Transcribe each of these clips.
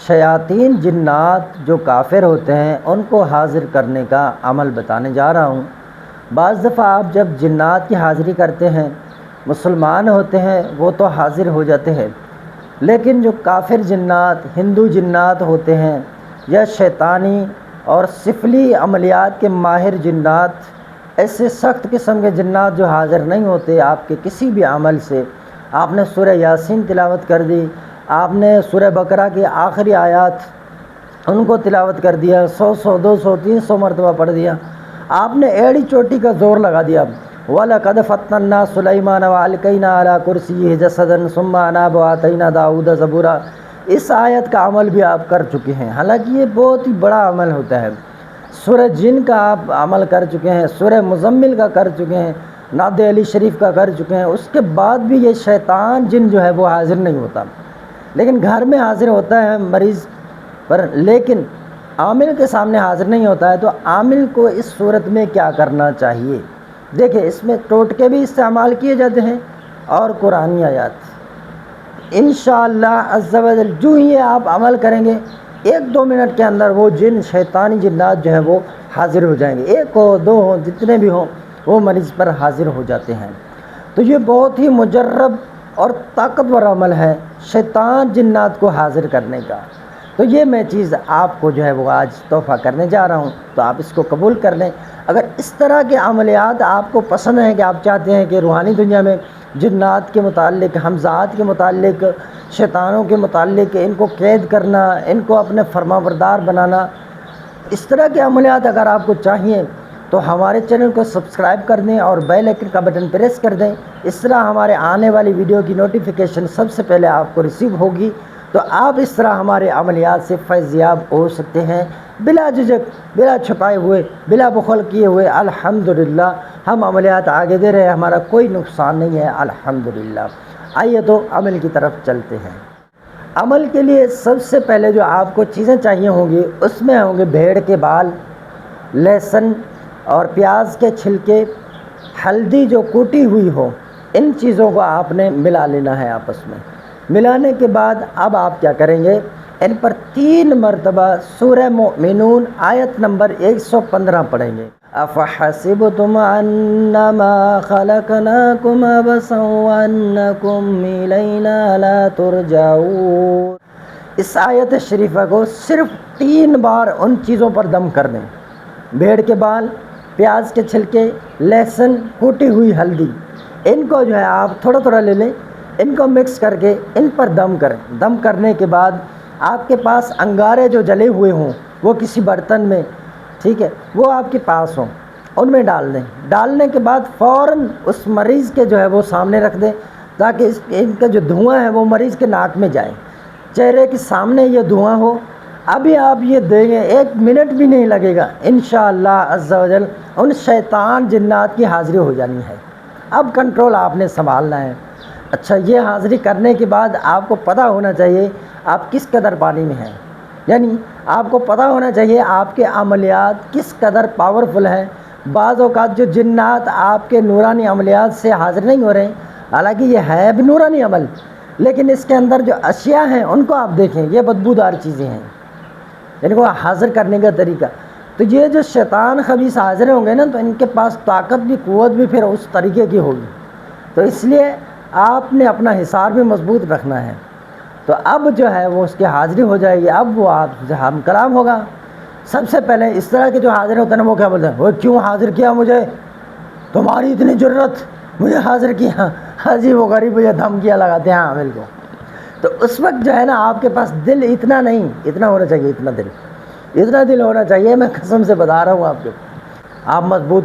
شیاطین جنات جو کافر ہوتے ہیں ان کو حاضر کرنے کا عمل بتانے جا رہا ہوں۔ بعض دفعہ آپ جب جنات کی حاضری کرتے ہیں، مسلمان ہوتے ہیں وہ تو حاضر ہو جاتے ہیں، لیکن جو کافر جنات، ہندو جنات ہوتے ہیں یا شیطانی اور سفلی عملیات کے ماہر جنات، ایسے سخت قسم کے جنات جو حاضر نہیں ہوتے آپ کے کسی بھی عمل سے۔ آپ نے سورہ یاسین تلاوت کر دی، آپ نے سورہ بقرہ کی آخری آیات ان کو تلاوت کر دیا، 100 200 300 مرتبہ پڑھ دیا، آپ نے ایڑی چوٹی کا زور لگا دیا، وَلَقَدْ فَتَّنَّا سُلَيْمَانَ وَأَلْقَيْنَا عَلَىٰ كُرْسِيِّهِ جَسَدًا ثُمَّ أَنَابَ وَآتَيْنَا دَاوُودَ زَبُورًا، اس آیت کا عمل بھی آپ کر چکے ہیں، حالانکہ یہ بہت ہی بڑا عمل ہوتا ہے۔ سورہ جن کا آپ عمل کر چکے ہیں، سورہ مزمل کا کر چکے ہیں، نعت علی شریف کا کر چکے ہیں، اس کے بعد بھی یہ شیطان جن جو ہے وہ حاضر نہیں ہوتا، لیکن گھر میں حاضر ہوتا ہے مریض پر، لیکن عامل کے سامنے حاضر نہیں ہوتا ہے۔ تو عامل کو اس صورت میں کیا کرنا چاہیے؟ دیکھیں، اس میں ٹوٹکے بھی استعمال کیے جاتے ہیں اور قرآنی آیات۔ انشاءاللہ عز و جل جو ہی آپ عمل کریں گے، 1-2 منٹ کے اندر وہ جن، شیطانی جنات جو ہیں وہ حاضر ہو جائیں گے، 1 ہو 2 ہوں جتنے بھی ہوں وہ مریض پر حاضر ہو جاتے ہیں۔ تو یہ بہت ہی مجرب اور طاقتور عمل ہے شیطان جنات کو حاضر کرنے کا۔ تو یہ میں چیز آپ کو جو ہے وہ آج تحفہ کرنے جا رہا ہوں، تو آپ اس کو قبول کر لیں۔ اگر اس طرح کے عملیات آپ کو پسند ہیں کہ آپ چاہتے ہیں کہ روحانی دنیا میں جنات کے متعلق، حمزات کے متعلق، شیطانوں کے متعلق ان کو قید کرنا، ان کو اپنے فرما بردار بنانا، اس طرح کے عملیات اگر آپ کو چاہیے تو ہمارے چینل کو سبسکرائب کر دیں اور بیل آئکن کا بٹن پریس کر دیں۔ اس طرح ہمارے آنے والی ویڈیو کی نوٹیفیکیشن سب سے پہلے آپ کو ریسیو ہوگی، تو آپ اس طرح ہمارے عملیات سے فیض یاب ہو سکتے ہیں، بلا جھجک، بلا چھپائے ہوئے، بلا بخل کیے ہوئے۔ الحمدللہ ہم عملیات آگے دے رہے ہیں، ہمارا کوئی نقصان نہیں ہے، الحمدللہ۔ آئیے تو عمل کی طرف چلتے ہیں۔ عمل کے لیے سب سے پہلے جو آپ کو چیزیں چاہیے ہوں گی، اس میں ہوں گے بھیڑ کے بال، لہسن اور پیاز کے چھلکے، ہلدی جو کوٹی ہوئی ہو، ان چیزوں کو آپ نے ملا لینا ہے آپس میں۔ ملانے کے بعد اب آپ کیا کریں گے، ان پر 3 مرتبہ سورہ مؤمنون آیت نمبر 115 پڑھیں گے۔ أَفَحَسِبْتُمْ أَنَّمَا خَلَقْنَاكُمْ عَبَثًا وَأَنَّكُمْ إِلَيْنَا لَا تُرْجَعُونَ، اس آیت شریفہ کو صرف 3 بار ان چیزوں پر دم کر دیں، بھیڑ کے بال، پیاز کے چھلکے، لہسن، کوٹی ہوئی ہلدی، ان کو جو ہے آپ تھوڑا تھوڑا لے لیں، ان کو مکس کر کے ان پر دم کریں۔ دم کرنے کے بعد آپ کے پاس انگارے جو جلے ہوئے ہوں وہ کسی برتن میں، ٹھیک ہے، وہ آپ کے پاس ہوں، ان میں ڈال دیں۔ ڈالنے کے بعد فوراً اس مریض کے جو ہے وہ سامنے رکھ دیں، تاکہ ان کا جو دھواں ہے وہ مریض کے ناک میں جائے، چہرے کے سامنے یہ دھواں ہو۔ ابھی آپ یہ دیں گے، 1 منٹ بھی نہیں لگے گا، انشاءاللہ عز و جل ان شیطان جنات کی حاضری ہو جانی ہے۔ اب کنٹرول آپ نے سنبھالنا ہے۔ اچھا، یہ حاضری کرنے کے بعد آپ کو پتہ ہونا چاہیے آپ کس قدر پانی میں ہیں، یعنی آپ کو پتہ ہونا چاہیے آپ کے عملیات کس قدر پاورفل ہیں۔ بعض اوقات جو جنات آپ کے نورانی عملیات سے حاضر نہیں ہو رہے ہیں، حالانکہ یہ ہے بھی نورانی عمل، لیکن اس کے اندر جو اشیاء ہیں ان کو آپ دیکھیں، یہ بدبودار چیزیں ہیں، ان کو حاضر کرنے کا طریقہ۔ تو یہ جو شیطان خبیث حاضر ہوں گے نا، تو ان کے پاس طاقت بھی، قوت بھی پھر اس طریقے کی ہوگی، تو اس لیے آپ نے اپنا حصار بھی مضبوط رکھنا ہے۔ تو اب جو ہے وہ اس کی حاضری ہو جائے گی، اب وہ آپ سے ہم کلام ہوگا۔ سب سے پہلے اس طرح کے جو حاضر ہوتے ہیں نا، وہ کیا بولتے ہیں، وہ کیوں حاضر کیا مجھے، تمہاری اتنی جرت، مجھے حاضر کیا۔ ہاں جی، وہ غریب یہ دھمکیاں لگاتے ہیں عامل کو۔ تو اس وقت جو ہے نا آپ کے پاس دل اتنا نہیں، اتنا ہونا چاہیے، اتنا دل ہونا چاہیے، میں قسم سے بتا رہا ہوں آپ کو، آپ مضبوط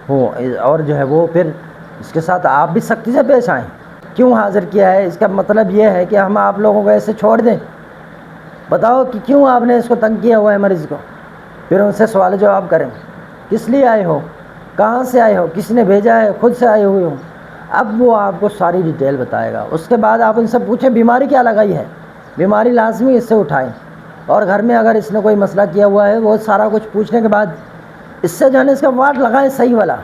ہوں، اور جو ہے وہ پھر اس کے ساتھ آپ بھی سختی سے پیش آئیں۔ کیوں حاضر کیا ہے، اس کا مطلب یہ ہے کہ ہم آپ لوگوں کو ایسے چھوڑ دیں؟ بتاؤ کہ کیوں آپ نے اس کو تنگ کیا ہوا ہے مریض کو، پھر ان سے سوال جواب کریں، کس لیے آئے ہو، کہاں سے آئے ہو، کس نے بھیجا ہے، خود سے آئے ہوئے ہو۔ اب وہ آپ کو ساری ڈیٹیل بتائے گا۔ اس کے بعد آپ ان سے پوچھیں بیماری کیا لگائی ہے، بیماری لازمی اس سے اٹھائیں، اور گھر میں اگر اس نے کوئی مسئلہ کیا ہوا ہے وہ سارا کچھ پوچھنے کے بعد اس سے جو ہے نا اس کا واٹ لگائیں صحیح والا،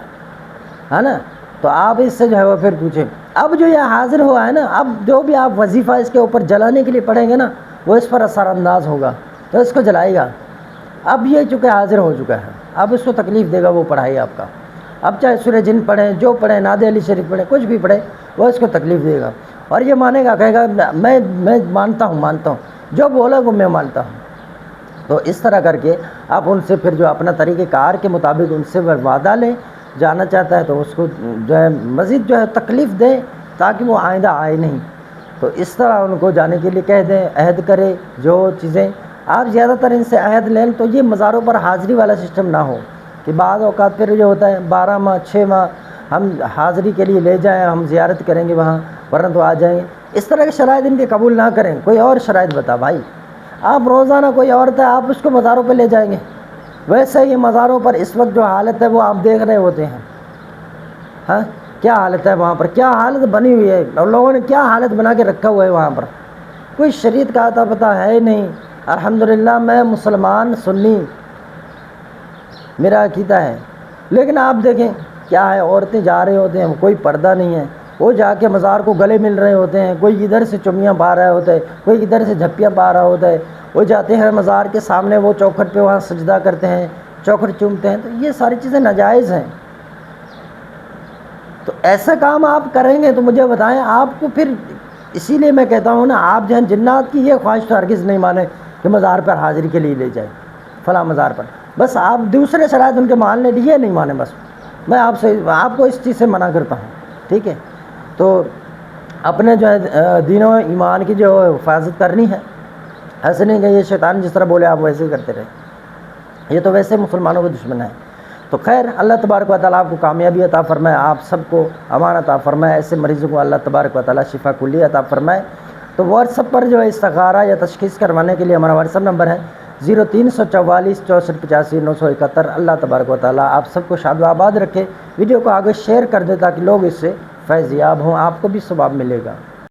ہے نا، تو آپ اس سے جو ہے وہ پھر پوچھیں۔ اب جو یہ حاضر ہوا ہے نا، اب جو بھی آپ وظیفہ اس کے اوپر جلانے کے لیے پڑھیں گے نا، وہ اس پر اثر انداز ہوگا تو اس کو جلائے گا۔ اب یہ چونکہ حاضر ہو چکا ہے، اب اس کو تکلیف دے گا وہ پڑھائی آپ کا۔ اب چاہے سورہ جن پڑھیں، جو پڑھیں، نعت علی شریف پڑھیں، کچھ بھی پڑھیں، وہ اس کو تکلیف دے گا اور یہ مانے گا، کہے گا میں مانتا ہوں، جو بولا وہ میں مانتا ہوں۔ تو اس طرح کر کے آپ ان سے پھر جو اپنا طریقہ کار کے مطابق ان سے وعدہ لیں، جانا چاہتا ہے تو اس کو جو ہے مزید جو ہے تکلیف دیں تاکہ وہ آئندہ آئے نہیں۔ تو اس طرح ان کو جانے کے لیے کہہ دیں، عہد کرے جو چیزیں آپ زیادہ تر ان سے عہد لیں تو یہ مزاروں پر حاضری والا سسٹم نہ ہو کہ بعض اوقات پھر یہ ہوتا ہے 12 ماہ 6 ماہ ہم حاضری کے لیے لے جائیں، ہم زیارت کریں گے وہاں ورنہ تو آ جائیں گے۔ اس طرح کے شرائط ان کے قبول نہ کریں، کوئی اور شرائط بتا بھائی۔ آپ روزانہ کوئی عورت ہے آپ اس کو مزاروں پہ لے جائیں گے، ویسے یہ مزاروں پر اس وقت جو حالت ہے وہ آپ دیکھ رہے ہوتے ہیں، ہاں کیا حالت ہے وہاں پر، کیا حالت بنی ہوئی ہے اور لوگوں نے کیا حالت بنا کے رکھا ہوا ہے وہاں پر، کوئی شریعت کا عطا پتہ ہے نہیں۔ الحمدللہ میں مسلمان سنی، میرا عقیدہ ہے، لیکن آپ دیکھیں کیا ہے، عورتیں جا رہے ہوتے ہیں، کوئی پردہ نہیں ہے، وہ جا کے مزار کو گلے مل رہے ہوتے ہیں، کوئی ادھر سے چمیاں پا رہا ہوتا ہے، کوئی ادھر سے جھپیاں پا رہا ہوتا ہے، وہ جاتے ہیں مزار کے سامنے، وہ چوکھٹ پہ وہاں سجدہ کرتے ہیں، چوکھٹ چومتے ہیں، تو یہ ساری چیزیں ناجائز ہیں۔ تو ایسا کام آپ کریں گے تو مجھے بتائیں آپ کو پھر، اسی لیے میں کہتا ہوں نا، آپ جو ہے جنات کی یہ خواہش تو ہرگز نہیں مانیں کہ مزار پر حاضری کے لیے لے جائیں فلاں مزار پر، بس آپ دوسرے شرائط ان کے مان لیں، یہ نہیں مانیں، بس میں آپ کو اس چیز سے منع کرتا ہوں، ٹھیک ہے۔ تو اپنے جو ہے دین و ایمان کی جو حفاظت کرنی ہے، ایسے نہیں کہ یہ شیطان جس طرح بولے آپ ویسے ہی کرتے رہے، یہ تو ویسے مسلمانوں کے دشمن ہے۔ تو خیر اللہ تبارک و تعالیٰ آپ کو کامیابی عطا فرمائے، آپ سب کو امان عطا فرمائے، ایسے مریضوں کو اللہ تبارک و تعالیٰ شفا کلی عطا فرمائے۔ تو واٹس ایپ پر جو ہے استخارہ یا تشخیص کروانے کے لیے ہمارا واٹس ایپ نمبر ہے 0344 64 85 971۔ اللہ تبارک و تعالیٰ آپ سب کو شاد و آباد رکھے، ویڈیو کو آگے شیئر کر دے تاکہ لوگ اس سے فیض یاب ہوں، آپ کو بھی ثواب ملے گا۔